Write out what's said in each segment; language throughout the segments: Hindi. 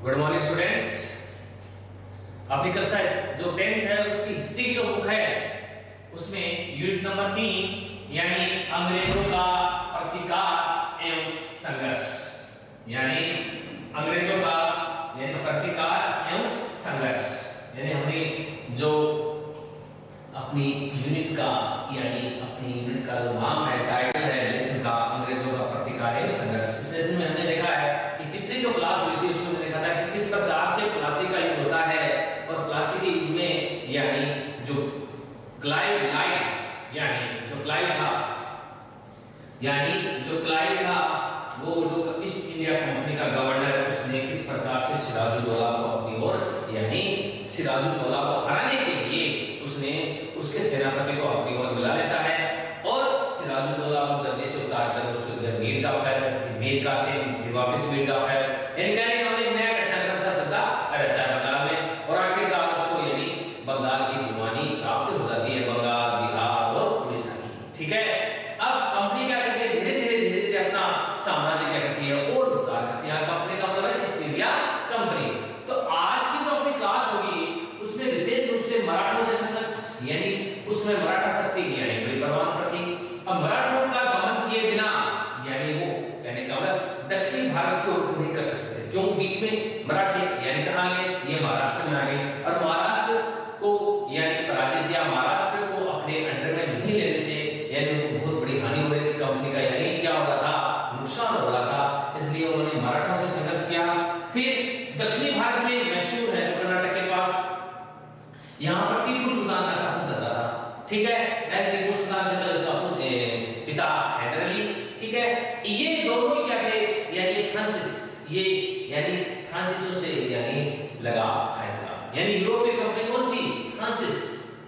Good morning students. आपकी कक्षा जो 10th है उसकी हिस्ट्री जो बुक है उसमें यूनिट नंबर 3 यानी अंग्रेजों का प्रतिकार एवं संघर्ष, यानी अंग्रेजों का प्रतिकार एवं संघर्ष, यानी हमने जो अपनी यूनिट का जो नाम है, टाइटल है लेसन का, अंग्रेजों का प्रतिकार एवं संघर्ष। इस लेसन में हमने देखा है कि पिछली जो क्लास हुई थी उसमें हमने देखा था कि किस प्रकार से प्लासी का युद्ध होता है और प्लासी के युद्ध में यानी जो क्लाइव था वो जो ईस्ट इंडिया कंपनी का गवर्नर, उसने किस प्रकार से सिराजुद्दौला को अपनी ओर, यानी सिराजुद्दौला को हराने के लिए उसने उसके सेनापति को अपनी ओर मिला लेता है और सिराजुद्दौला को गद्दी से उतारकर उसको जगह मीर जाफर, मीर कासिम, फिर वापस मीर जाफर, यानी कहने का मतलब नया घटनाक्रम सा चलता रहता है बंगाल में और आखिरकार उसको यानी बंगाल की दीवानी प्राप्त हो जाती है, बंगाल, बिहार और उड़ीसा की। ठीक है, अब कंपनी क्या करती है, धीरे धीरे अपना साम्राज्य क्या करती है और विस्तार करती है। कंपनी का मतलब है ईस्ट इंडिया कंपनी। तो आज की जो अपनी क्लास होगी उसमें विशेष रूप से मराठों से संघर्ष, यानी उसमें मराठा शक्ति यानी बड़ी परवान प्रति। अब मराठों का दमन किए बिना यानी वो कहने का मतलब दक्षिण भारत की ओर नहीं कर सकते, क्यों? बीच में मराठे यानी कहां गए, ये महाराष्ट्र में आ गए और महाराष्ट्र को यानी पराजित किया। महाराष्ट्र को अपने अंडर में नहीं लेने से यानी उनको बहुत बड़ी हानि हो रही थी कंपनी का, यानी क्या हो रहा था, नुकसान हो रहा था, इसलिए उन्होंने मराठों से संघर्ष किया। फिर दक्षिणी भारत में मैसूर है कर्नाटक के पास, यहां पर टीपू सुल्तान का शासन चलता था। ठीक है, टीपू सुल्तान से इसका पिता हैदर अली। ठीक है, ये दोनों क्या थे, यानी फ्रांसिस, ये यानी फ्रांसिसों से यानी लगा था, यानी यूरोपीय कंपनी कौन सी, फ्रांसिस,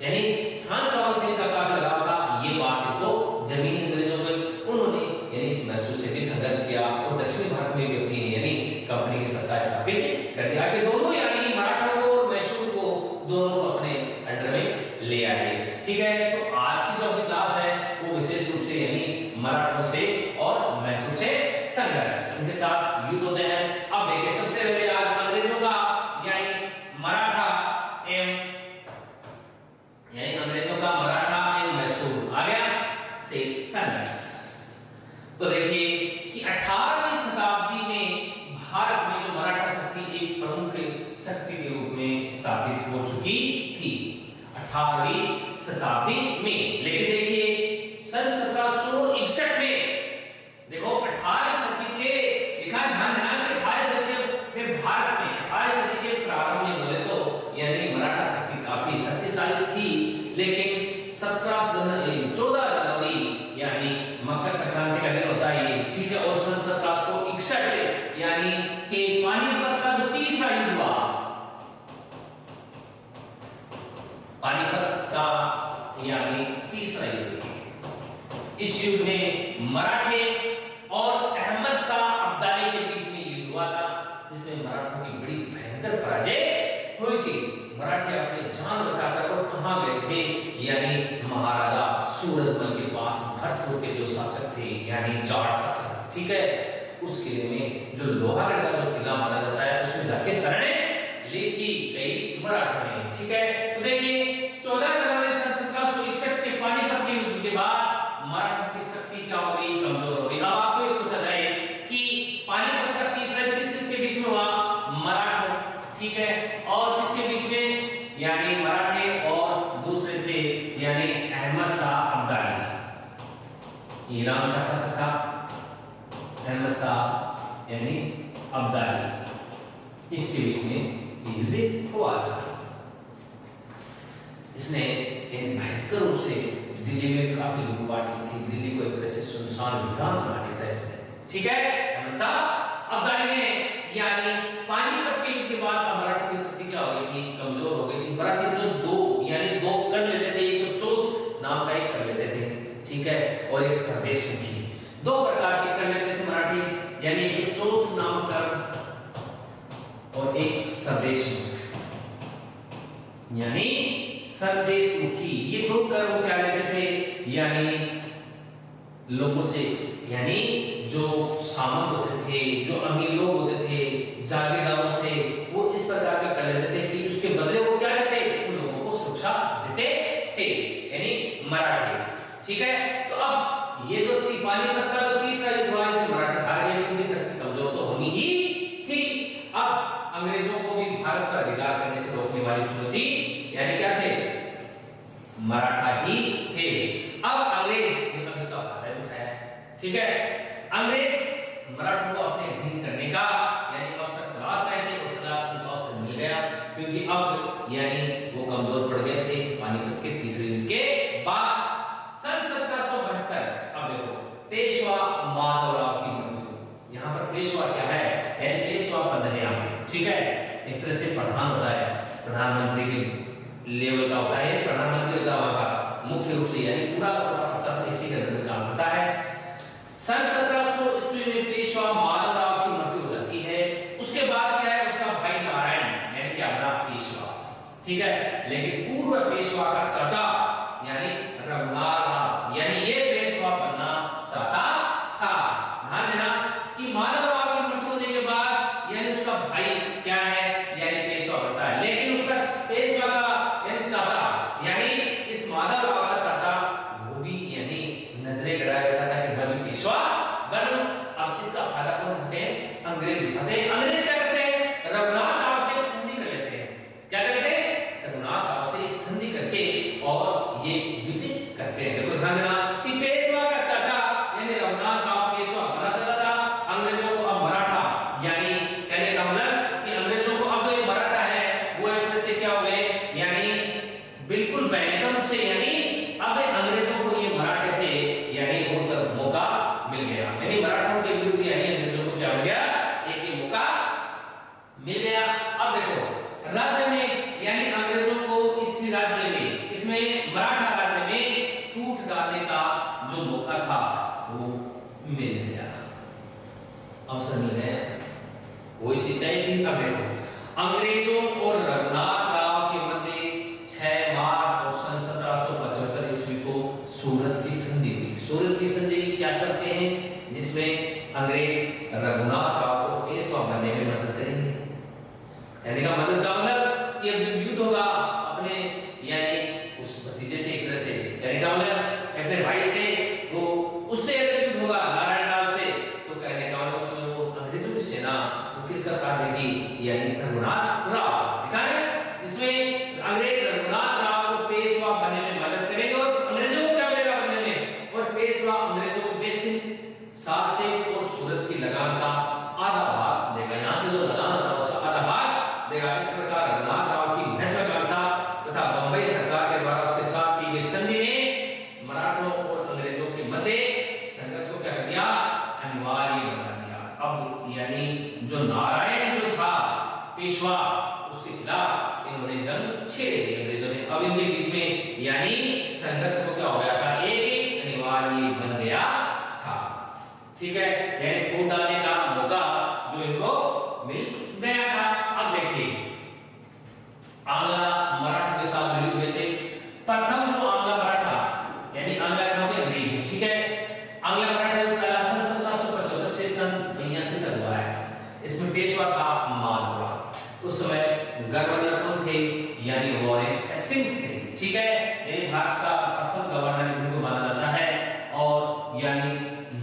यानी फ्रांस वालों से इनका काफी लगाव था। ये बात को जमीनी अंग्रेजों में उन्होंने यानी इस मैसूर से भी संघर्ष किया और दक्षिणी भारत में भी अपनी यानी कंपनी की सत्ता स्थापित कर दिया कि दोनों यानी मराठों को और मैसूर को दोनों को अपने अंडर में ले आए। ठीक है, तो आज की जो अपनी क्लास है वो विशेष रूप से यानी मराठों से और मैसूर से संघर्ष, इनके साथ युद्ध होते हैं। अब देखिए सबसे पहले आज अंग्रेजों का यानी मराठा एवं मैसूर आ गया से संघर्ष। तो देखिए कि 18वीं शताब्दी में भारत में जो मराठा शक्ति एक प्रमुख शक्ति के रूप में स्थापित हो चुकी थी 18वीं शताब्दी में। लेकिन देखिए सन 1761 में देखो 18वीं शताब्दी के लिखा ध्यान देना कि 18वीं शताब्दी में भारत में 18वीं शताब्दी के प्रारंभ में बोले तो यानी मराठा शक्ति काफी शक्तिशाली थी, लेकिन 14 जनवरी यानी मकर संक्रांति का दिन होता है। ठीक है, और सन 1761 यानी कि पानीपत का जो तीसरा युद्ध हुआ, पानीपत का यानी तीसरा युद्ध, इस युद्ध में मराठे और अहमद शाह अब्दाली के बीच में युद्ध हुआ था, जिसमें मराठों की बड़ी भयंकर पराजय हुई थी। मराठे अपनी जान बचाकर और कहां गए थे, यानी महाराजा सूरजमल के पास भरतपुर के जो शासक थे यानी जाट शासक। ठीक है, उस किले में जो लोहागढ़ का जो किला माना जाता है उसमें जाके शरण ली थी कई मराठों ने। ठीक है, तो देखिए 14 जनवरी सन 1761 के पानीपत के युद्ध के बाद मराठों की शक्ति क्या हो गई, कमजोर हो गई। अब आपको ये पूछा जाए कि पानीपत का तीसरा युद्ध किसके बीच में हुआ, मराठों, ठीक है, और किसके बीच में, यानी मराठे और दूसरे थे यानी अहमद शाह अब्दाली, ईरान का शासक था अहमद शाह यानी अब्दाली, इसके बीच में युद्ध हुआ था। इसने एक भयंकर रूप से दिल्ली में काफी लूटपाट की थी, दिल्ली को एक तरह से सुनसान विरान बना दिया था इसने। ठीक है, अहमद शाह अब्दाली ने यानी पानीपत के युद्ध के बाद मराठों की शक्ति क्या हो गई थी, कमजोर हो गई थी। मराठे जो दो कर लेते थे, एक तो चोत नाम का एक कर लेते थे, ठीक है, और एक सरदेशमुखी, दो प्रकार के कर लेते थे मराठी, यानी एक चोत नाम कर और एक सरदेशमुख, यानी सरदेशमुखी। ये दो कर वो क्या लेते थे, यानी लोगों से, यानी जो सामंत होते थे, जो अमीर लोग होते थे, जागीरदारों से अंग्रेजों को भी भारत पर अधिकार करने से रोकने वाली चुनौती यानी क्या थे, मराठा ही थे। अब अंग्रेज मतलब इसका फायदा उठाया, ठीक है, अंग्रेज मराठों को अपने अधीन करने का यानी अवसर तलाश रहे थे, और तलाश उनको अवसर मिल गया, क्योंकि अब यानी वो कमजोर पड़ गए थे पानीपत के तीसरे युद्ध के बाद। सन 1772 अब देखो पेशवा माधवराव की मृत्यु। यहाँ पर पेशवा क्या है, पेशवा पद है यहाँ पे, ठीक है, एक तरह से प्रधान होता है, प्रधानमंत्री के लेवल का होता है, प्रधानमंत्री होता है वहां का मुख्य रूप से, यानी पूरा प्रशासन इसी के अंदर काम होता है। सन 1700 ईस्वी में पेशवा माधवराव की मृत्यु हो जाती है। उसके बाद क्या है, उसका भाई नारायण यानी क्या बना पेशवा, ठीक है, लेकिन पूर्व पेशवा का चाचा यानी रघुनाथ यानी ये पेशवा बनना चाहता था। ध्यान देना कि माधवराव की मृत्यु होने के बाद यानी उसका भाई क्या है, यानी पेशवा बनता है, लेकिन उसका पेशवा का यानी चाचा यानी इस माधवराव का चाचा वो भी यानी नजरे गड़ाया बैठा था कि मैं भी पेशवा बनूं। अब इसका फायदा कौन उठाते हैं, अंग्रेज उठाते हैं। अंग्रेज क्या करते हैं, रघुनाथ राव से संधि कर लेते हैं, क्या करते हैं, रघुनाथ राव से संधि करके और ये युद्ध करते हैं। देखो ध्यान देना कि पेशवा का चाचा यानी रघुनाथ राव पेशवा बना चला था, अंग्रेजों को अब मराठा यानी कहने का मतलब कि अंग्रेजों को अब जो ये मराठा है वो एक तरह से क्या हो गए, यानी बिल्कुल भयंकर रूप से, यानी अब अंग्रेजों को ये मराठे थे यानी वो तक मौका मिल गया, यानी मराठों के विरुद्ध यानी अंग्रेजों को क्या हो गया, एक ही मौका मिल गया। अब देखो राज्य में यानी अंग्रेजों को इस राज्य में, इसमें मराठा राज्य में फूट डालने का जो मौका था वो मिल गया, अवसर मिल गया, वही चीज चाहिए थी। अब देखो अंग्रेजों और रघुनाथ राव के मध्य 6 मार्च और सन 1775 ईस्वी को सूरत की संधि हुई। सूरत की संधि क्या सकते हैं, जिसमें अंग्रेज रघुनाथ राव को पेशवा बनने में मदद करेंगे, यानी का मदद का मतलब कि अब जब युद्ध होगा अपने यानी उस भतीजे से एक तरह से, यानी का मतलब अपने भाई से, वो उससे युद्ध होगा नारायण राव से, तो कहने का मतलब उसमें वो अंग्रेजों की सेना वो किसका साथ देगी, यानी रघुनाथ राव, देखा है, जिसमें अंग्रेज रघुनाथ राव को पेशवा बनने में मदद करेंगे और अंग्रेजों को क्या मिलेगा बनने में, और पेशवा अंग्रेजों को बेसिन सात से और सूरत की लगान का आधा भाग देगा, यहाँ से जो लगान होता है उसका आधा भाग देगा। इस प्रकार रघुनाथ राव की महत्वाकांक्षा तथा बंबई सरकार के द्वारा उसके साथ की गई संधि ने मराठों और अंग्रेजों के मध्य संघर्ष को क्या कर दिया, अनिवार्य बना दिया। अब यानी जो नारायण जो था पेशवा उसके खिलाफ इन्होंने जंग छेड़ दी अंग्रेजों ने। अब इनके बीच में यानी संघर्ष को क्या हो गया था, एक अनिवार्य बन गया था, ठीक है, यानी फूट डालने का मौका जो इनको मिल गया था। अब देखिए आंग्ला मराठा के साथ जुड़े हुए थे। प्रथम जो आंग्ला मराठा यानी आंग्ला का मतलब अंग्रेज, ठीक है, आंग्ला मराठा जो पहला सन 1775 से सन 82 तक हुआ है। इसमें पेशवा था माधवराव, उस समय गवर्नर कौन थे, यानी वॉरेन हेस्टिंग्स थे, ठीक है, ये भारत का प्रथम गवर्नर इनको माना जाता है। और यानी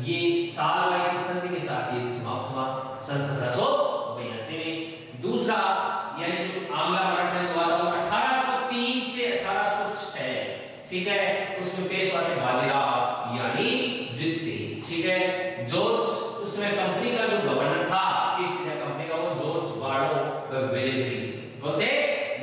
ये सालवाई की संधि के साथ ये समाप्त हुआ सन 1782 में। दूसरा यानी जो आंग्ला मराठा ने हुआ था 1803 से 1806, ठीक है, उसमें पेशवा थे बाजीराव यानी द्वितीय, ठीक है, जॉर्ज उसमें कंपनी का जो गवर्नर था ईस्ट इंडिया कंपनी का, वो जॉर्ज बार्लो वेलेजली बोलते,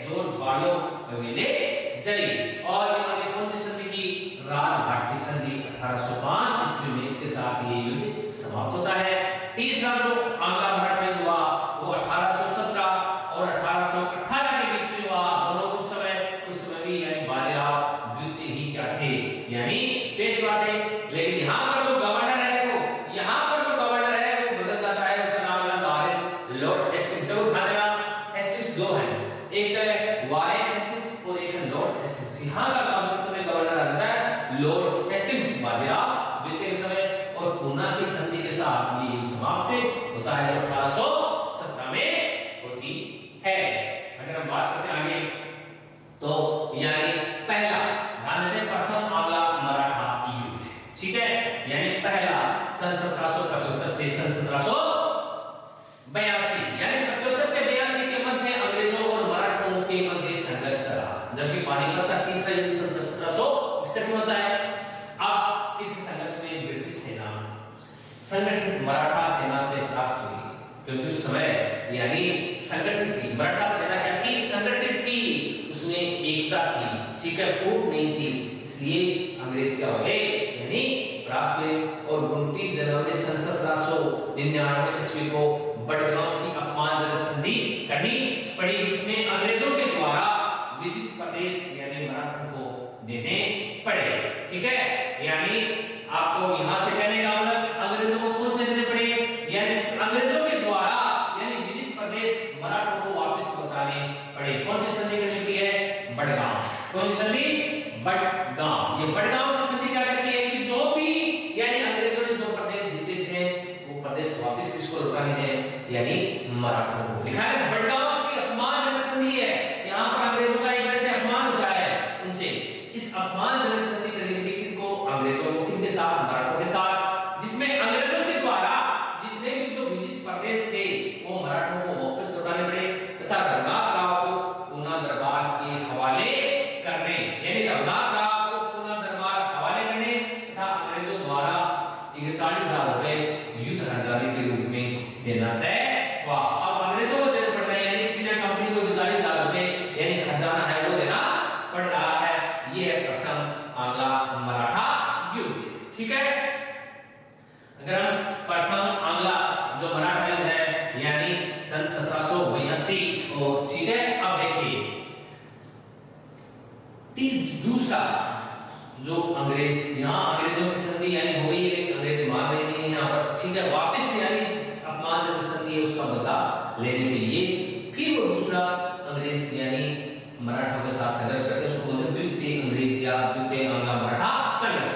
जॉर्ज बार्लो वेलेजली। और इन्होंने कौन सी संधि की, राजघाट की संधि 1805 ईस्वी में, इसके साथ ये युद्ध समाप्त होता है। तीसरा जो आंग्ला मराठा युद्ध हुआ वो 1817 और 1818 के बीच में हुआ, दोनों उस समय भी यानी बाजीराव द्वितीय ही क्या थे, यानी पेशवा थे। लेकिन यहाँ पर जो गवर्नर है, देखो यहाँ पर जो गवर्नर है वो बदल जाता है, उसका नाम है वारेन लॉर्ड हेस्टिंग्स। तो ध्यान देना हेस्टिंग्स दो हैं, एक तो है वारेन हेस्टिंग्स और एक है लॉर्ड हेस्टिंग्स। यहाँ का इस समय गवर्नर रहता है लॉर्ड हेस्टिंग्स बाजीराव द्वितीय के समय, और पूना की संधि के साथ ये समाप्त होता है जो 1817 में होती है। अगर हम बात करते हैं आगे तो यानी पहला ध्यान दें प्रथम आंग्ला मराठा युद्ध, ठीक है, यानी पहला सन 1775 से सन 1782 यानी 75 से 82 का युद्ध 1761 में होता है। अब इस संघर्ष में ब्रिटिश सेना संगठित मराठा सेना से परास्त हुई, क्योंकि उस समय यानी संगठित थी मराठा सेना, क्या थी? संगठित थी, उसमें एकता थी, ठीक है, फूट नहीं थी, इसलिए अंग्रेज क्या हो गए यानी परास्त हुए। और 29 जनवरी 1799 ईस्वी को बड़गांव की अपमानजनक संधि करनी पड़ी, जिसमें अंग्रेजों के द्वारा विजित प्रदेश यानी मराठों को देने पड़े, ठीक है। यानी आपको यहां से कहने का मतलब अंग्रेजों को कौन से देने पड़े, यानी अंग्रेजों के द्वारा यानी विजित प्रदेश मराठों को वापस लौटाने पड़े। कौन सी संधि करनी पड़ी है? बड़गांव। कौन सी संधि? बड़गांव। ये बड़गांव की संधि क्या कहती है कि जो भी यानी अंग्रेजों ने जो प्रदेश जीते थे वो प्रदेश वापस किसको लौटाने हैं? यानी मराठों को। लिखा है बड़गांव की अपमानजनक संधि है, यहाँ पर अंग्रेजों का एक तरह से अपमान होता है उनसे। इस अपमानजनक संधि करने के लिए को अंग्रेजों को किनके साथ? मराठों के साथ, जिसमें अंग्रेजों के द्वारा जितने भी जो विजित प्रदेश थे वो मराठों को वापस लौटाने पड़े तथा रघुनाथ राव को पूना दरबार के हवाले करने, यानी रघुनाथ राव को पूना दरबार हवाले करने तथा अंग्रेजों द्वारा 41,000 रुपए युद्ध हर्जाने के रूप में देना तय हुआ। अब अंग्रेजों को देना पड़ रहा है, यानी ईस्ट इंडिया कंपनी को 41,000 रुपए यानी हर्जाना है वो देना पड़ रहा है। ये है प्रथम आंग्ला मराठा युद्ध, ठीक है। अगर हम प्रथम आंग्ला जो मराठा युद्ध है यानी सन 1782 और ठीक है। अब देखिए दूसरा जो अंग्रेज यहाँ अंग्रेजों की संधि यानी हो गई, लेकिन अंग्रेज मान रहे नहीं यहाँ पर, ठीक है। वापस से यानी इस अपमानजनक संधि है उसका बदला लेने के लिए फिर वो दूसरा अंग्रेज यानी मराठों के साथ संघर्ष करते हैं, उसको बोलते हैं द्वितीय अंग्रेज या द्वितीय आंग्ला मराठा संघर्ष।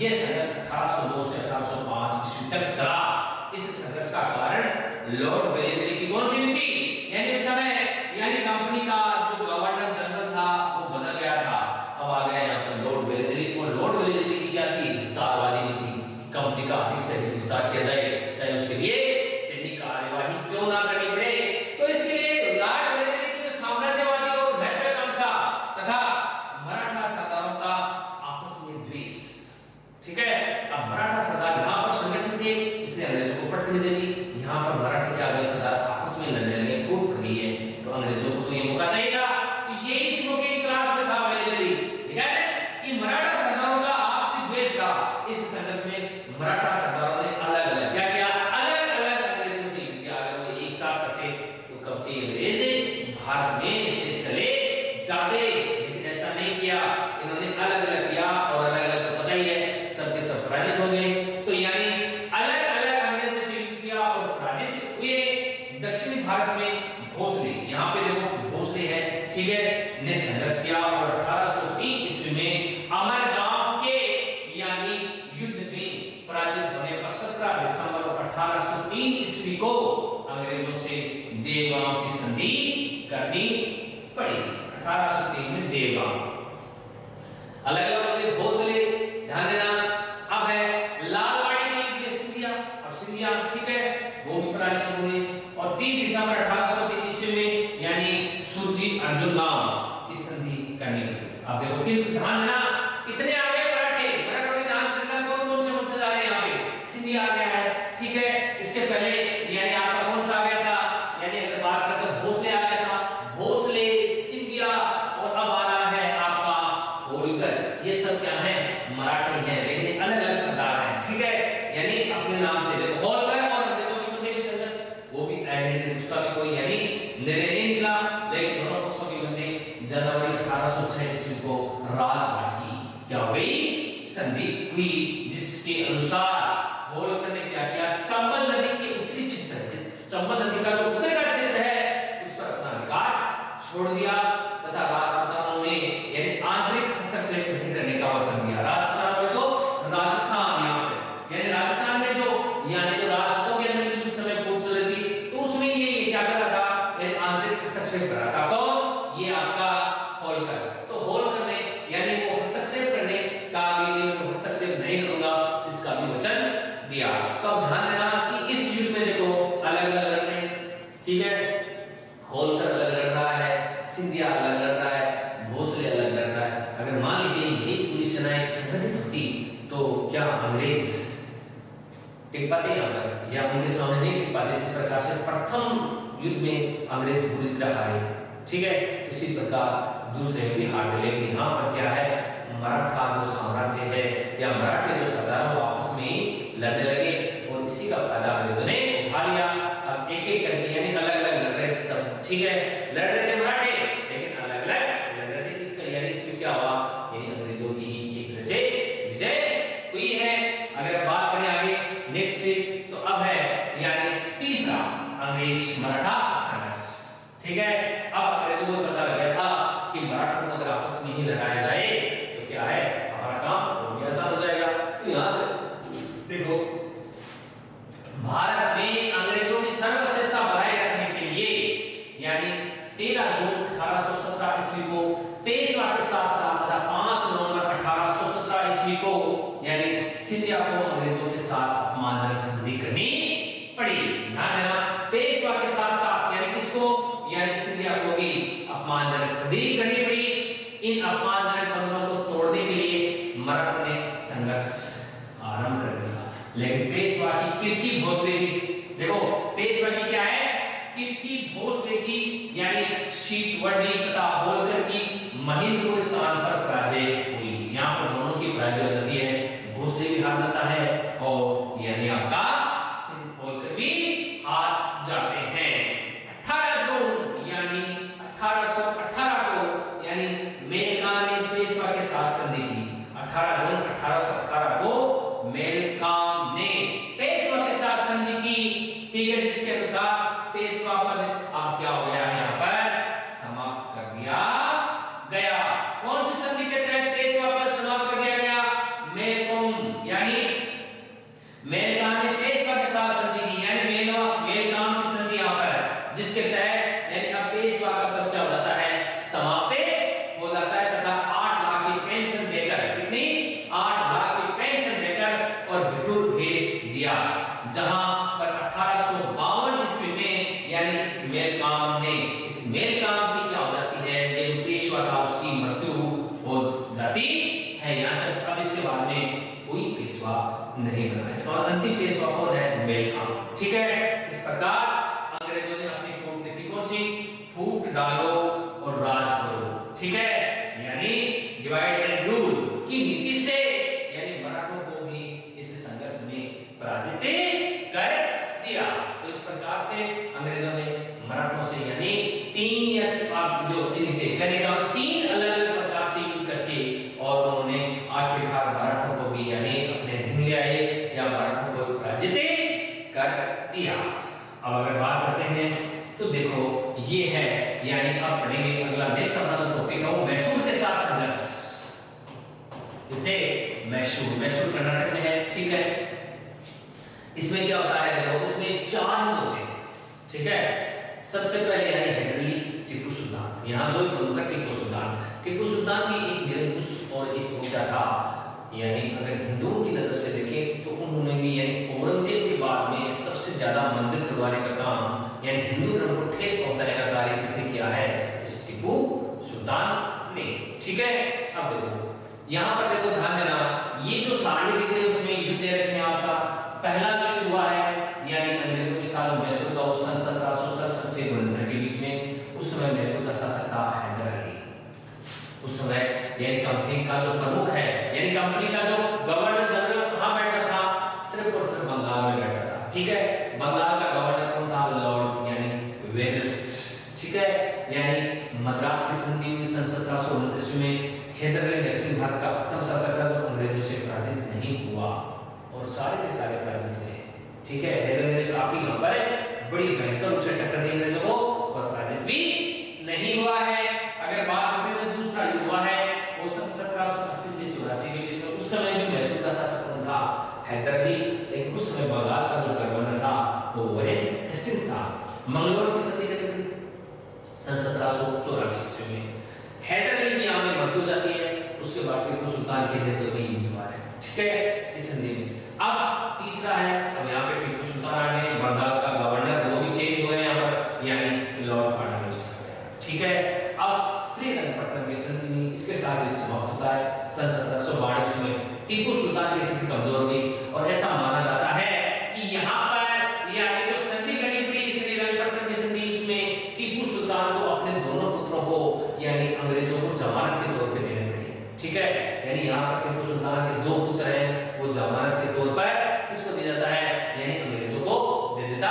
ये संघर्ष 1802 से 1805 ईस्वी तक चला। इस संघर्ष का कारण लॉर्ड वेलेस्ली की कौन सी नीति, यानी उस समय यानी कंपनी का जो गवर्नर जनरल था वो बदल गया था। अब आ गया यहाँ पर लॉर्ड वेलेस्ली, और लॉर्ड वेलेस्ली की क्या थी? विस्तारवादी नीति, कंपनी का अधिक से अधिक विस्तार किया जाए, चाहे उसके लिए सैनिक कार्यवाही क्यों ना करनी पड़े। तो इसके लिए लॉर्ड वेलेस्ली की साम्राज्यवादी और महत्वाकांक्षा तथा मराठा सरदारों का आपस में द्वेष, ठीक है। अब मराठा सरदार यहाँ पर संगठित थे, इसलिए अंग्रेजों को पटखनी दे दी। यहाँ पर मराठे के आगे सरदार आपस में लड़ने लगे, फूट पड़ गई है, तो अंग्रेजों को तो ये मौका चाहिए था। तो ये इस मौके की तलाश में था वेलेस्ली, ठीक है, कि मराठा सरदारों का आपसी द्वेष था। इस संघर्ष में मराठा सरदारों ने अलग अलग क्या किया? अलग अलग अंग्रेजों से युद्ध किया। अगर वो एक साथ करते तो कभी अंग्रेज भारत में से चले जाते, लेकिन ऐसा नहीं किया, इन्होंने अलग अलग किया और अलग अलग तो पता ही है सबके सब पराजित हो गए। तो यानी अलग अलग अंग्रेजों से युद्ध किया और पराजित हुए। दक्षिणी भारत में भोसले, यहाँ पे देखो भोसले है, ठीक है, ने संघर्ष किया और 1803 ईस्वी में अमरगांव के यानी युद्ध में पराजित होने पर 17 दिसंबर 1803 ईस्वी को अंग्रेजों से देवगांव की संधि करनी पड़ी। 1803 में देवगांव अलग अलग भोसले, ध्यान देना। अब है लालवाड़ी का युद्ध सिंधिया, अब सिंधिया ठीक है वो भी पराजित हुए। और 3 दिसंबर 1803 ईस्वी में यानी सुरजीत अर्जुन गांव की संधि करनी पड़ी। अब देखो कि ध्यान देना कितने आ गए मराठे, मराठों के नाम करना कौन कौन से वंशज आ रहे हैं यहाँ पे? सिंधिया आ गया है, ठीक है। इसके पहले यानी आपका कौन सा आ गया था, यानी अगर बात करते हैं भोसले आ गया था, भोसले, सिंधिया, और अब आ रहा है आपका होलकर। ये सब क्या है? मराठी हैं, लेकिन अलग अलग सरदार हैं, ठीक है। यानी अपने नाम से देखो होलकर और अंग्रेजों के मध्य के संघर्ष, वो भी आइडेंटिटी उसका भी कोई यानी निर्णय नहीं निकला, लेकिन दोनों पक्षों के मध्य जनवरी 1806 ईस्वी को राजघाट की क्या हो गई? संधि हुई, जिसके अनुसार होलकर ने क्या किया? चंबल नदी के उत्तरी क्षेत्र, चंबल नदी का जो उत्तर का क्षेत्र है उस पर अपना अधिकार छोड़ दिया तथा राजपुतानों ने यानी आंतरिक हस्तक्षेप नहीं करने का वचन दिया। राजपुतानों तो राजस्थान, यहाँ पे यानी राजस्थान में जो यानी जो राजपूतों के अंदर जो समय फूट चल रही थी, तो उसमें ये क्या कर रहा था? यानी आंतरिक हस्तक्षेप कर रहा था। कौन? ये आपका होलकर। तो होलकर ने यानी वो हस्तक्षेप करने का भी हस्तक्षेप नहीं करूंगा इसका भी वचन दिया। तो अब ध्यान देना कि इस युद्ध में देखो अलग अलग लड़ रहे हैं, ठीक है। होलकर अलग लड़ रहा है, सिंधिया अलग लड़ रहा है, भोसले अलग लड़ रहा है। अगर टिक पाते यहाँ पर या उनके सामने नहीं टिक पाते। जिस प्रकार से प्रथम युद्ध में अंग्रेज बुरी तरह हारे, ठीक है, इसी प्रकार दूसरे युद्ध हार गए। यहाँ पर क्या है, मराठा जो साम्राज्य है या मराठे जो सरदार वो आपस में लड़ने लगे और इसी का फायदा अंग्रेजों ने उठा लिया। अब एक एक करके यानी अलग अलग लड़ रहे थे सब, ठीक है, लड़ रहे थे मराठे लेकिन अलग अलग लड़ रहे थे। इसका यानी इसमें क्या हुआ, यानी अंग्रेजों की एक तरह से विजय हुई है। अगर बात करें आगे नेक्स्ट तो अब है यानी तीसरा अंग्रेज मराठा संघर्ष, ठीक है। अब अंग्रेजों को पता लग गया था कि मराठों को अगर आपस में ही लड़ाया जाए तो क्या है, हमारा काम और भी आसान हो जाएगा। तो यहां से देखो, भारत में अंग्रेजों की सर्वश्रेष्ठता बनाए रखने के लिए यानी 13 जून 1817 ईस्वी को पेशवा के साथ साथ 5 नवंबर 1817 ईस्वी को यानी सिंधिया को अंग्रेजों के साथ अपमानजनक संधि करनी पड़ी। ध्यान देना, पेशवा के साथ साथ यानी किसको, यानी सिंधिया को भी अपमानजनक संधि करनी पड़ी। इन अपमानजनक बंधनों को तोड़ने के लिए मराठों ने संघर्ष आरंभ कर दिया। लेकिन पेशवा की किरकी भोसले की, देखो पेशवा की क्या है, किरकी भोसले की यानी शीतवर्णी तथा होलकर की महिंदपुर स्थान पर पराजय हुई। यहाँ पर दोनों की पराजय हो जाती है, भोसले भी हार जाता है और यानी आपका होलकर भी हार जाते हैं। 18 जून यानी 1818 को यानी मेलकाम ने पेशवा के साथ संधि की। 18 जून 1818 को मेलकाम ने पेशवा के साथ संधि की, ठीक है, जिसके अनुसार पेशवा पद अब क्या हो गया है, यहाँ पर समाप्त कर दिया गया। कौन सी संधि के तहत पेशवा पद समाप्त कर दिया गया, मेलकाम यानी मेलकाम ने पेशवा के साथ संधि की यानी मेलकाम की संधि यहाँ पर, जिसके तहत यानी अब पेशवा का पद क्या हो जाता है, समाप्त हो जाता है तथा 8 लाख की पेंशन देकर, कितनी 8 लाख की पेंशन देकर और बिठूर भेज दिया। जहां पर 1852 ईस्वी में यानी इस मेलकाम की क्या हो जाती है, ये जो पेशवा था उसकी मृत्यु हो जाती है। यहाँ से अब इसके बाद में कोई पेशवा नहीं बना। इसका अंतिम पेशवा कौन है, मेलकाम, ठीक है। इस प्रकार अंग्रेजों ने अपनी कूटनीति कौन सी, फूट डालो और राज करो, ठीक है, यानी डिवाइड एंड रूल की नीति से यानी मराठों को भी इस संघर्ष में पराजित कर दिया। तो इस प्रकार से अंग्रेजों ने मराठों से यानी 3 या जो इनसे कहने का 3 अलग-अलग प्रकार से युद्ध करके और उन्होंने आखिरकार मराठों को भी यानी अपने अधीन ले आए या मराठों को पराजित कर दिया। अब अगर बात करते हैं तो देखो ये है यानी अब पढ़ेंगे अगला नेक्स्ट अपना जो टॉपिक है वो मैसूर के साथ संघर्ष। जैसे मैसूर कर्नाटक में है, ठीक है। इसमें क्या होता है, देखो इसमें 4 होते हैं, ठीक है। सबसे पहले यानी हेनरी टीपू सुल्तान, यहाँ 2 प्रमुख है। टीपू सुल्तान की एक निरंकुश और एक ऊंचा था, यानी अगर हिंदुओं की नजर से देखें तो उन्होंने भी यानी औरंगजेब के बाद में सबसे ज्यादा मंदिर खुलवाने का काम यानी हिंदू धर्म को ठेस पहुंचाने का कार्य किसने किया है, इस टीपू सुल्तान ने, ठीक है। अब देखो यहाँ पर देखो ध्यान देना, ये जो सारणी दिख रही है उसमें युद्ध दे रखे हैं आपका। पहला जो युद्ध हुआ है यानी अंग्रेजों के साथ मैसूर का 1767 से 72 के बीच में, उस समय मैसूर का शासक था हैदर अली। उस समय यानी कंपनी का जो प्रमुख है यानी कंपनी का जो गवर्नर जनरल कहाँ बैठा था, सिर्फ और सिर्फ बंगाल में बैठा था, ठीक है। बंगाल का गवर्नर कौन था, लॉर्ड यानी वेलिस्ली, ठीक है। यानी मद्रास की संधि हुई 1729 में। हैदर अली दक्षिण भारत का प्रथम शासक था जो अंग्रेजों से पराजित नहीं हुआ और सारे के सारे पराजित हुए, ठीक है। हैदर अली ने काफी यहाँ पर बड़ी भयंकर रूप से टक्कर दी अंग्रेजों को और पराजित भी नहीं हुआ है। अगर बात करते हैं तो दूसरा युद्ध हुआ है वो 1780 से 84 के बीच में। उस समय भी मैसूर का शासक कौन था, हैदर अली, लेकिन उस समय बंगाल का जो गवर्नर था वो वॉरेन हेस्टिंग्स था। मंगलोर की संधि करी 1784 ईस्वी में। हैदर अली की यहाँ में मृत्यु हो जाती है, उसके बाद टीपू सुल्तान के नेतृत्व में युद्ध हुआ है, ठीक है, इस संधि में। अब तीसरा है, अब यहाँ पे टीपू सुल्तान आ गए, बंगाल का गवर्नर वो भी चेंज हुए यहाँ पर यानी लॉर्ड कार्नवालिस, ठीक है। अब श्रीरंगपट्टनम की संधि इसके साथ ही समाप्त होता है 1742 में। टीपू सुल्तान की स्थिति कमजोर हुई और ऐसा माना जाता है जमानत के तौर पे देने पड़े। ठीक है, यानी यहाँ पर टीपू सुल्तान के दो पुत्र हैं, वो जमानत के तौर पर किसको दिया जाता है, यानी अंग्रेजों को दे देता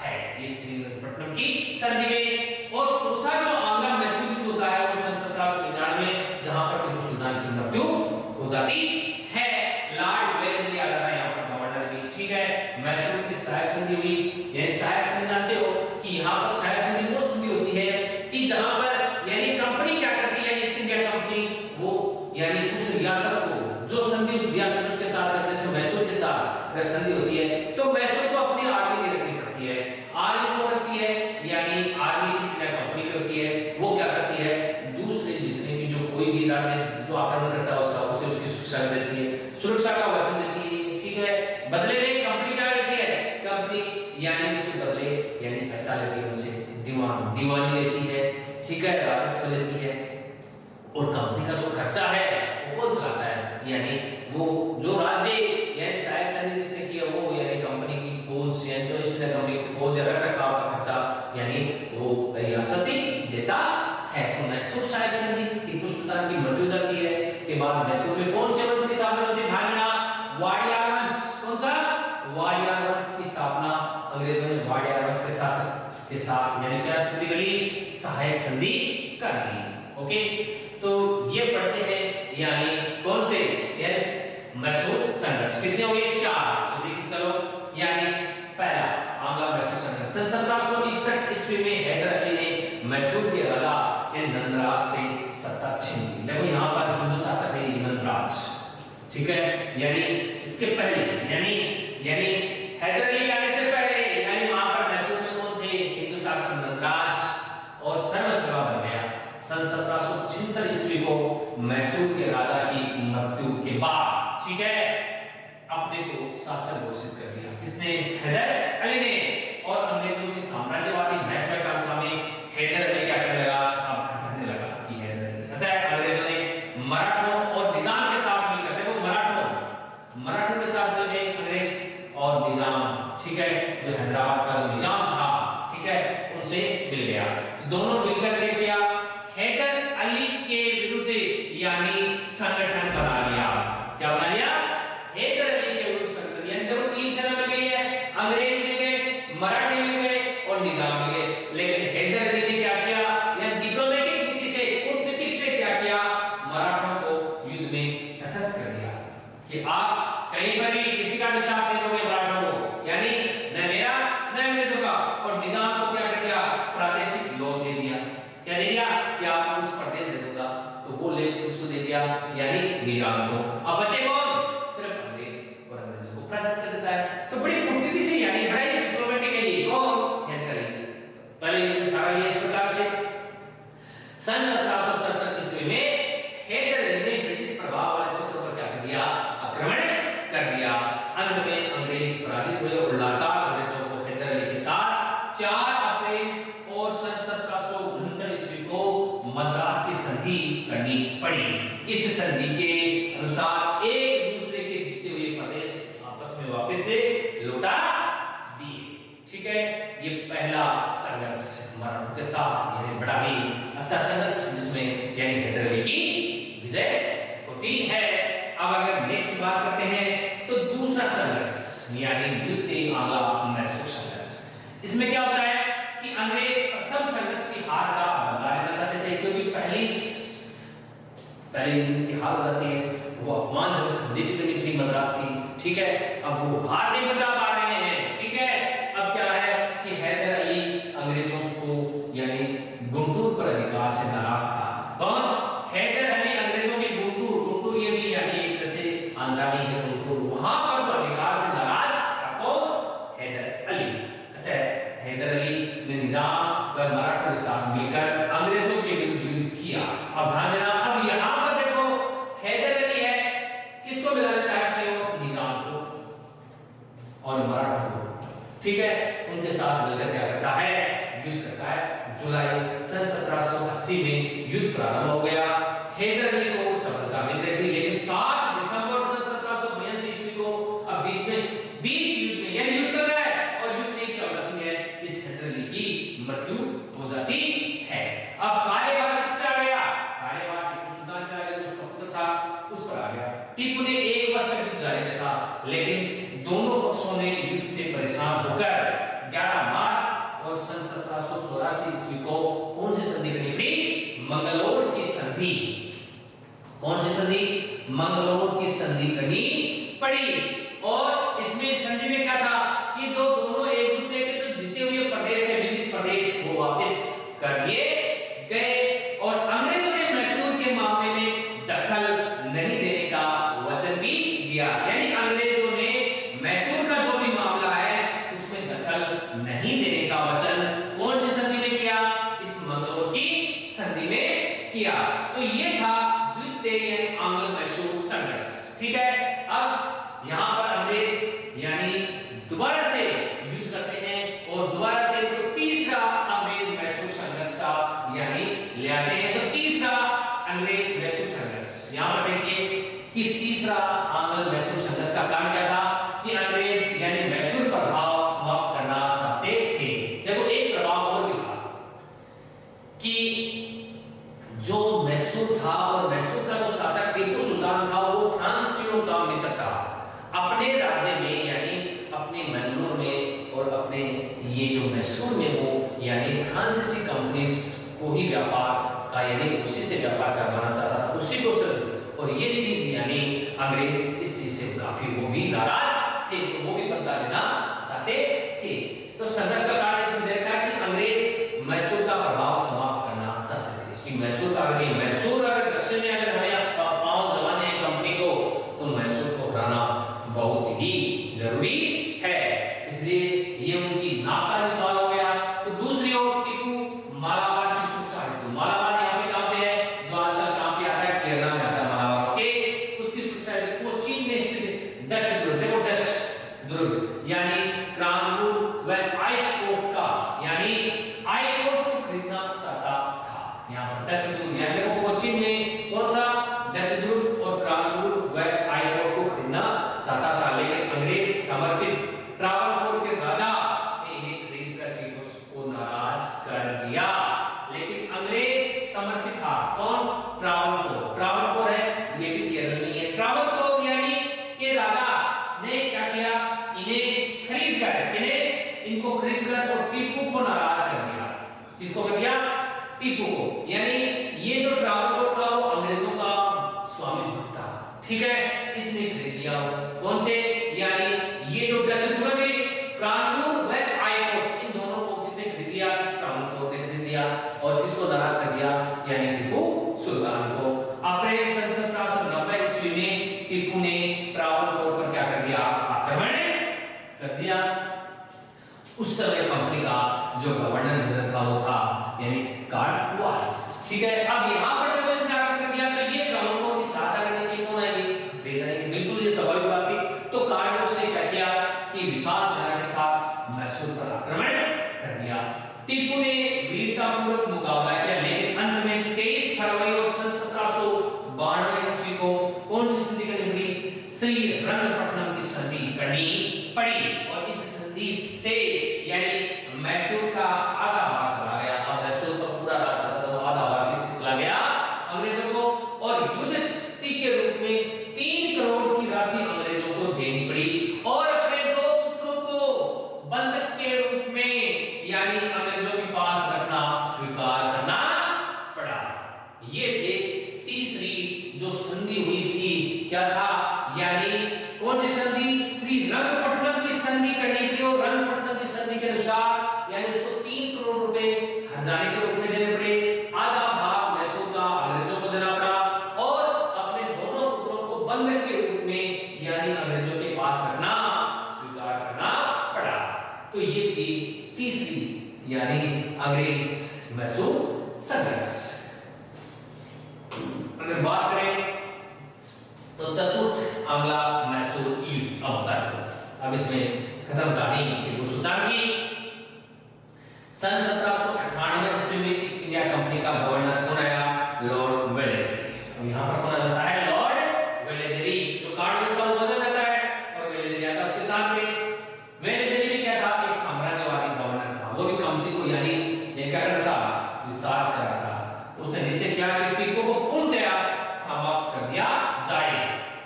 है। ये श्रीरंगपट्टनम की संधि गई। और चौथा जो आंग्ला मैसूर युद्ध होता है वो सन 1799 में, जहां पर टीपू सुल्तान की मृत्यु हो जाती है। लॉर्ड वेलेस्ली आ जाता है यहाँ पर गवर्नर भी। ठीक है, मैसूर की सहायक संधि हुई। ये सहायक संधि जानते हो कि यहाँ पर सहायक संधि वो संधि होती है कि जहां पर यानी कंपनी क्या करती है, ईस्ट इंडिया कंपनी, वो यानी उस रियासत को, जो संधि उस रियासत उसके साथ करते हैं, मैसूर के साथ अगर संधि होती है तो मैसूर को अपनी आर्मी की रखनी पड़ती है। आर्मी को रखती है, यानी आर्मी ईस्ट इंडिया कंपनी की होती है। वो क्या करती है, दूसरे जितने भी जो कोई भी राज्य जो आक्रमण करता है उसका, उसे उसकी सुरक्षा देती है, सुरक्षा का वचन देती है। ठीक है, बदले में कंपनी क्या करती है, कंपनी यानी उसके बदले यानी पैसा लेती है उनसे, दीवानी लेती है। ठीक है, राजस्व लेती है। और कंपनी का जो खर्चा है वो कौन चलाता है, यानी वो जो राज्य यानी सहायक संधि जिसने किया वो, यानी कंपनी की फौज, यानी जो ईस्ट इंडिया कंपनी की फौज रख रखाव का खर्चा यानी वो रियासती देता है। तो मैसूर सहायक संधि, टीपू सुल्तान की मृत्यु जाती है के बाद मैसूर में कौन से वंश की स्थापना होती है, ध्यान देना, वाडियार वंश। कौन सा, वाडियार वंश की स्थापना अंग्रेजों ने वाडियार वंश के शासक के साथ यानी क्या संधि करी, सहायक संधि कर दी। ओके, तो ये पढ़ते हैं यानी कौन से, यानी मैसूर संघर्ष। कितने हुए, 4। तो देखिए चलो, यानी पहला आंग्ला मैसूर संघर्ष सन 1761 ईस्वी में हैदर अली ने मैसूर के राजा नंदराज से सत्ता छीन ली। देखो यहाँ पर हिंदू शासक है नंदराज। ठीक है, यानी इसके पहले यानी हैदर अली आने से पहले यानी वहां पर मैसूर में कौन थे, हिंदू शासक नंदराज, और सर्वसेवा बन गया। सन 1776 ईस्वी को मैसूर के राजा की मृत्यु के बाद, ठीक है, अपने को शासक घोषित कर दिया। किसने, हैदर अली ने। और अंग्रेजों की साम्राज्यवादी महत्वाकांक्षा में हैदर अली क्या करने लगा, अब घटने लगा कि हैदर अली पता है अंग्रेजों ने मराठों और निजाम के साथ मिलकर, देखो मराठों के साथ मिलकर अंग्रेज और निजाम, ठीक है, जो हैदराबाद का जो निजाम था, ठीक है, उनसे मिल गया। दोनों मिलकर क्या किया, हैदर अली के विरुद्ध यानी संगठन बना लिया। क्या बना लिया, हैदर अली के विरुद्ध संगठन। यानी देखो 3 सेना मिल गई है, अंग्रेज मिल गए, मराठी मिल गए और निजाम मिल गए। लेकिन हैदर अली ने क्या किया, यानी डिप्लोमेटिक नीति से, कूटनीतिक से क्या किया, मराठों को युद्ध में तटस्थ कर दिया कि आप कहीं पर भी किसी का भी साथ नहीं दोगे मराठों को, यानी न मेरा न अंग्रेजों का। और निजाम को क्या कर दिया, प्रादेशिक लॉ दे दिया। क्या दे दिया कि आप कुछ प्रदेश दे दूंगा, तो वो ले उसको दे दिया यानी निजाम को। अब बचे कौन, सिर्फ अंग्रेज, और अंग्रेजों को पराजित कर देता है। तो बड़ी कूटनीति से यानी बड़ा डिप्लोमेटिक है ये कौन, हैदर अली। पहले सारा ये इस प्रकार से सन 1767 ईस्वी में हैदर अली ने ब्रिटिश प्रभाव वाले क्षेत्रों पर क्या कर दिया, आक्रमण कर दिया। अंत में अंग्रेज पराजित हुए और लाचार अंग्रेजों को हैदर अली के साथ 4 अप्रैल और सन 1769 ईस्वी को मद्रास की संधि करनी पड़ी। इस संधि के अनुसार एक दूसरे के जीते हुए प्रदेश आपस में वापस से लौटा दिए। ठीक है, ये पहला संघर्ष मराठों के साथ यानी बड़ा ही अच्छा संघर्ष जिसमें यानी हैदर अली की विजय होती है। अब अगर नेक्स्ट बात करते हैं तो दूसरा संघर्ष यानी द्वितीय आंग्ला मैसूर संघर्ष। इसमें क्या होता है कि अंग्रेज प्रथम संघर्ष की हार का बदला लेना चाहते थे, क्योंकि पहली युद्ध की हार हो जाती है, वो अपमानजनक संधि करनी पड़ी मद्रास की। ठीक है, अब वो हार नहीं बचा पा रहे हैं। ठीक है, अब क्या है कि हैदर अली अंग्रेजों को यानी गुंटूर पर अधिकार से नाराज था। कौन, हैदर अली अंग्रेजों के गुंटूर ये भी यानी एक तरह से आंध्रा में है गुंटूर, वहां पर जो अधिकार से नाराज था कौन, हैदर अली। अतः हैदर अली ने निजाम व मराठों के साथ मिलकर अंग्रेजों के विरुद्ध युद्ध किया। अब ध्यान देना, अब यहाँ पर देखो हैदर अली है, किसको मिला देता है अपने वो, निजाम को और मराठों को। ठीक है, उनके साथ मिलकर क्या करता है, युद्ध करता है। जुलाई सन 1780 में युद्ध प्रारंभ हो गया। हैदर अली को सफलता मिल रही थी, लेकिन 7 दिसंबर सन 1782 ईस्वी को अब बीच युद्ध में यानी युद्ध चल रहा है और युद्ध में क्या हो जाती है, इस हैदर अली की मृत्यु हो जाती है। अब कार्यभार किसका आ गया, कार्यभार को कौन सी संधि करनी पड़ी? मंगलोर की संधि। कौन सी संधि? मंगलोर की संधि करनी पड़ी। और इसमें संधि में क्या था कि दोनों एक दूसरे के जो जीते हुए प्रदेश है, विजित प्रदेश, वो वापस कर दिए गए। और अंग्रेजों ने मैसूर के मामले में दखल नहीं देने का वचन भी दिया। यानी अंग्रेजों ने मैसूर का जो भी मामला है उसमें दखल नहीं देने का वचन कौन सी संधि में किया? इस मंगलोर की संधि में किया। तो ये था द्वितीय आंग्ल मैसूर संघर्ष। ठीक है, अब यहां पर अंग्रेज यानी दोबारा से युद्ध करते हैं और दोबारा से तो तीसरा अंग्रेज मैसूर संघर्ष का यानी ले आते हैं। तो तीसरा अंग्रेज मैसूर संघर्ष, यहां पर देखिए कि तीसरा आंग्ल मैसूर संघर्ष का कारण क्या था कि अंग्रेज यानी मैसूर प्रभाव समाप्त करना चाहते थे। देखो एक प्रभाव और भी था कि जो मैसूर था और मैसूर का जो शासक टीपू सुल्तान था वो फ्रांसीसियों का मित्र था। अपने राज्य में यानी अपने मैसूर में और अपने ये जो मैसूर में वो यानी फ्रांसीसी कंपनी को ही व्यापार का यानी उसी से व्यापार करवाना चाहता था, उसी को सिर्फ। और ये चीज यानी अंग्रेज इस चीज से काफी वो भी नाराज थे, तो वो भी बदला लेना चाहते थे। तो संघर्ष का कारण इसमें देखा कि अंग्रेज मैसूर का प्रभाव समाप्त करना चाहते थे कि मैसूर का मैसूर अगर दक्षिण में अगर हमें पांव जमाने हैं कंपनी को, तो मैसूर को हराना बहुत ही जरूरी है। इसलिए ये उनकी नाक का सवाल हो गया। तो दूसरी ओर टीपू मालाबार की सुरक्षा हेतु, मालाबार यहाँ पे कहां पे है? जो आजकल कहां पे आता है? केरला में आता है मालाबार। ओके, उसकी सुरक्षा हेतु वो चीन में स्थित डच दुर्ग, देखो डच दुर्ग यानी क्रांगुर व आइसकोट का यानी आइकोट को खरीदना चाहता था। यहाँ पर डच दुर्ग यानी देखो कोचीन में कौन सा? डच दुर्ग और क्रांगुर व आइकोट को खरीदना चाहता था। लेकिन अंग्रेज समर्पित ट्रावनकोर के राजा ने इन्हें खरीद कर टीपू को नाराज कर दिया। लेकिन अंग्रेज समर्पित था कौन? ट्रावनकोर। ट्रावनकोर है ये भी केरल में है। ट्रावनकोर यानी के राजा ने क्या किया? इन्हें खरीद कर इनको खरीद कर और टीपू को नाराज कर दिया। किसको कर दिया? टीपू को। यानी ये जो ट्रावनकोर था वो अंग्रेजों का स्वामित्व था। ठीक है, इसने खरीद लिया। कौन से? यानी ये जो डच दुर्ग है क्रांगुर व आइकोट, इन दोनों को किसने खरीद लिया? इस ट्रावनकोर ने खरीद लिया। और किसको नाराज कर दिया? यानी टीपू सुल्तान को। अप्रैल सन 1790 ईस्वी में टीपू ने ट्रावनकोर पर क्या कर दिया? आक्रमण कर दिया। उस समय कंपनी का जो गवर्नर जनरल था वो था यानी कॉर्नवालिस। ठीक है, अब यहां पर जब इसने आक्रमण कर दिया तो ये ट्रावनकोर की सहायता करने के लिए कौन आएंगे? अंग्रेज आएंगे। बिल्कुल ये स्वाभाविक बात थी। तो कॉर्नवालिस ने क्या किया कि विशाल सेना के साथ मैसूर पर आक्रमण कर दिया। टीपू ने वीरतापूर्वक मुकाबला किया, लेकिन अंत में 23 फरवरी और सन 1792 ईस्वी को कौन सी संधि करनी पड़ी? श्री रंगपट्टनम की संधि करनी पड़ी। और इस संधि से यानी मैसूर का आधा भाग चला गया। अब मैसूर का पूरा राज चला था, तो आधा भाग किसको चला गया? अंग्रेजों को। और युद्ध क्षति के रूप में 3 करोड़ की राशि अंग्रेजों को देनी पड़ी और अपने 2 पुत्रों को बंधक के रूप में यानी अंग्रेजों के पास रखना स्वीकार करना पड़ा। ये थे तीसरी जो संधि हुई थी। क्या था? यानी कौन सी संधि? श्री रंगपट्टनम की संधि करनी पड़ी। और रंगपट्टनम की संधि के अनुसार यानी उसको 3 करोड़ रुपए हर्जाने के रूप में देने पड़े। आधा भाग मैसूर का अंग्रेजों को देना पड़ा और अपने दोनों पुत्रों को बंधक के रूप में यानी अंग्रेजों के पास रखना स्वीकार करना पड़ा। तो ये थी तीसरी यानी अंग्रेज मैसूर संघर्ष। अगर बात करें तो चतुर्थ आंग्ला मैसूर युद्ध अब इसमें खत्म कहानी टीपू सुल्तान की। सन 1798 ईस्वी में ईस्ट इंडिया कंपनी का गवर्नर कौन आया? Lord Wellesley. अब यहाँ पर कौन आता है? Lord Wellesley. जो कॉर्नवालिस का बदल जाता है और वेलेस्ली आता है उसके साथ में। वेलेस्ली भी क्या था? एक साम्राज्यवादी गवर्नर था। वो भी कंपनी को यानी ये क्या करता था? विस्तार कर रहा था। उसने निश्चय किया कि टीपू को पूर्णतया समाप्त कर दिया जाए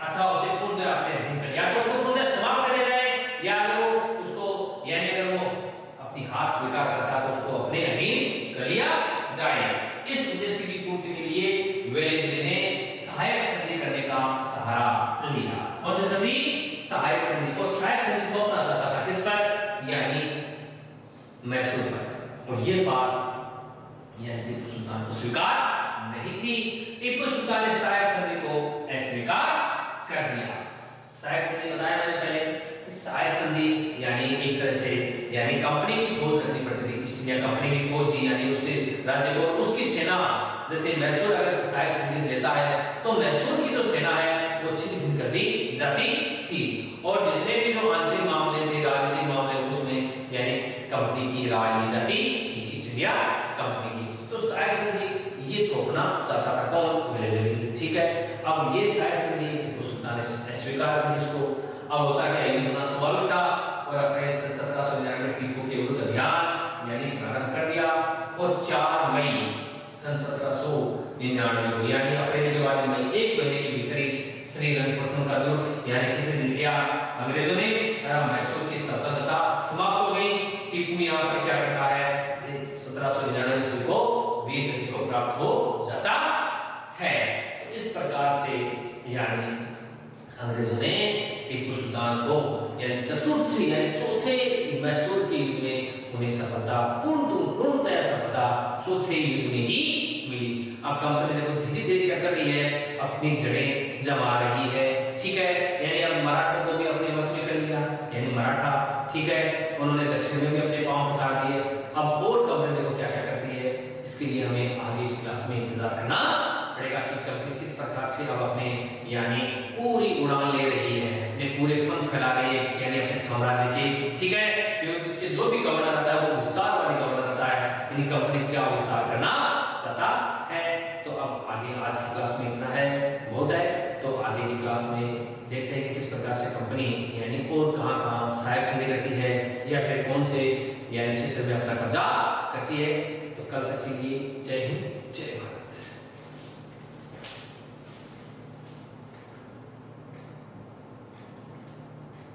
अथवा उसे पूर्णतया अपने अधीन कर, या तो उसको पूर्णतया समाप्त कर दिया जाए या अगर वो उसको यानी अगर वो अपनी हार स्वीकार करता तो उसको यानी टीपू सुल्तान को स्वीकार नहीं थी। टीपू सुल्तान ने सहायक संधि को अस्वीकार कर दिया। सहायक संधि बताया मैंने पहले, सहायक संधि यानी एक तरह से यानी कंपनी की फौज रखनी पड़ती थी, ईस्ट इंडिया कंपनी की फौज यानी उस राज्य को उसकी सेना, जैसे मैसूर अगर सहायक संधि लेता है तो मैसूर की जो सेना है वो छिन्न भिन्न कर दी जाती थी, और जितने भी जो आंतरिक मामले थे, राजनीतिक मामले, उसमें यानी कंपनी की राय ली जाती थी, ईस्ट इंडिया कंपनी की। तो सहायक संधि ये थोपना चाहता था कौन? वेलेस्ली। ठीक है, अब ये सहायक संधि टीपू सुल्तान ने स्वीकार कर इसको। अब होता क्या, युद्ध होना स्वाभाविक था, और अप्रैल 1799 में टीपू के विरुद्ध अभियान यानी प्रारंभ कर दिया, और 4 मई सन 1799 को यानी अप्रैल के बाद मई 1 महीने के भीतर ही श्रीरंगपट्टनम का दुर्ग यानी किसने जीत लिया? अंग्रेजों ने। मैसूर की स्वतंत्रता समाप्त हो गई। टीपू यहाँ पर क्या करता है? 1799 ईस्वी को वीर गति को प्राप्त हो जाता है। तो इस प्रकार से यानी अंग्रेजों ने टीपू सुल्तान को यानी चतुर्थ यानी चौथे मैसूर के युद्ध में उन्हें सफलता पूर्णतः सफलता चौथे युद्ध में ही मिली। अब कंपनी देखो धीरे धीरे क्या कर रही है? अपनी जड़ें जमा रही है। ठीक है, यानी अब मराठों को भी अपने वश में कर लिया, यानी मराठा। ठीक है, उन्होंने दक्षिण में भी अपने पांव पसार दिए। अब और कंपनी देखो क्या क्या करती है, इसके लिए हमें आगे की क्लास में इंतजार करना पड़ेगा कि कंपनी किस प्रकार से अब अपने यानी पूरी उड़ान ले रही है, अपने पूरे फन फैला रही है यानी अपने साम्राज्य के। ठीक है, क्योंकि जो भी गवर्नर आता है वो विस्तारवादी गवर्नर आता है, यानी कंपनी क्या विस्तार करना चाहता है। तो अब आगे आज की क्लास में इतना है, बहुत है। तो आगे की क्लास में देखते हैं कि किस प्रकार से कंपनी यानी और कहां-कहां सहायक संधि करती है, या फिर कौन से यानी क्षेत्र में अपना कब्जा करती है। तो कल तक के लिए जय हिंद।